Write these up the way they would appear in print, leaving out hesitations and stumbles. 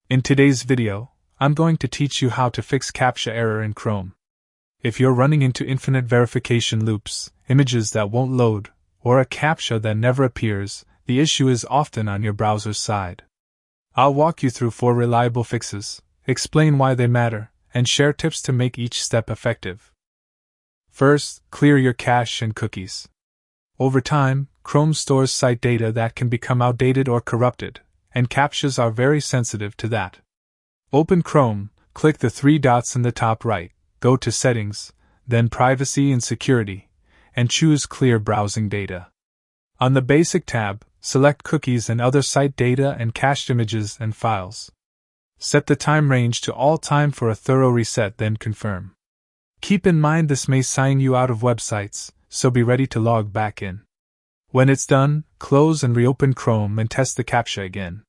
In today's video, I'm going to teach you how to fix Captcha error in Chrome. If you're running into infinite verification loops, images that won't load, or a CAPTCHA that never appears, the issue is often on your browser's side. I'll walk you through 4 reliable fixes, explain why they matter, and share tips to make each step effective. First, clear your cache and cookies. Over time, Chrome stores site data that can become outdated or corrupted, and CAPTCHAs are very sensitive to that. Open Chrome, click the 3 dots in the top right, go to Settings, then Privacy and Security, and choose Clear Browsing Data. On the Basic tab, select Cookies and other site data and cached images and files. Set the time range to all time for a thorough reset, then confirm. Keep in mind this may sign you out of websites, so be ready to log back in. When it's done, close and reopen Chrome and test the CAPTCHA again.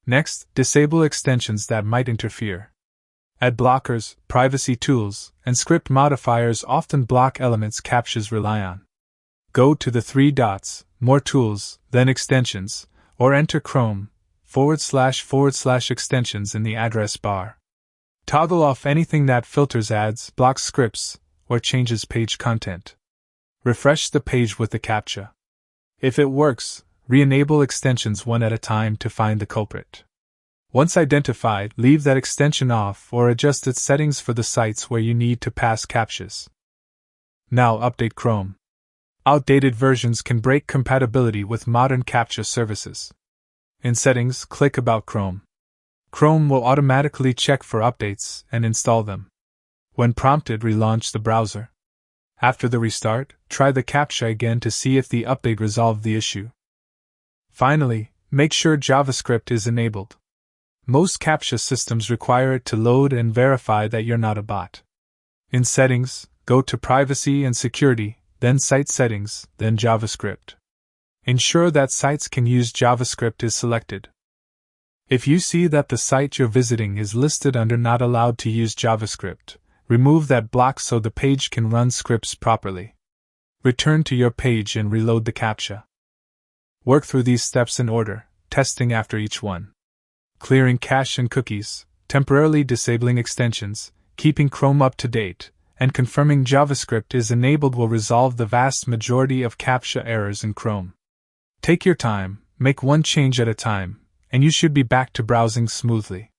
Next, disable extensions that might interfere. Ad blockers, privacy tools, and script modifiers often block elements CAPTCHAs rely on. Go to the 3 dots, More Tools, then Extensions, or enter Chrome // extensions in the address bar. Toggle off anything that filters ads, blocks scripts, or changes page content. Refresh the page with the CAPTCHA. If it works, re-enable extensions one at a time to find the culprit. Once identified, leave that extension off or adjust its settings for the sites where you need to pass CAPTCHAs. Now update Chrome. Outdated versions can break compatibility with modern CAPTCHA services. In Settings, click About Chrome. Chrome will automatically check for updates and install them. When prompted, relaunch the browser. After the restart, try the CAPTCHA again to see if the update resolved the issue. Finally, make sure JavaScript is enabled. Most CAPTCHA systems require it to load and verify that you're not a bot. In Settings, go to Privacy and Security, then Site Settings, then JavaScript. Ensure that sites can use JavaScript is selected. If you see that the site you're visiting is listed under Not Allowed to Use JavaScript, remove that block so the page can run scripts properly. Return to your page and reload the CAPTCHA. Work through these steps in order, testing after each one. Clearing cache and cookies, temporarily disabling extensions, keeping Chrome up to date, and confirming JavaScript is enabled will resolve the vast majority of CAPTCHA errors in Chrome. Take your time, make one change at a time, and you should be back to browsing smoothly.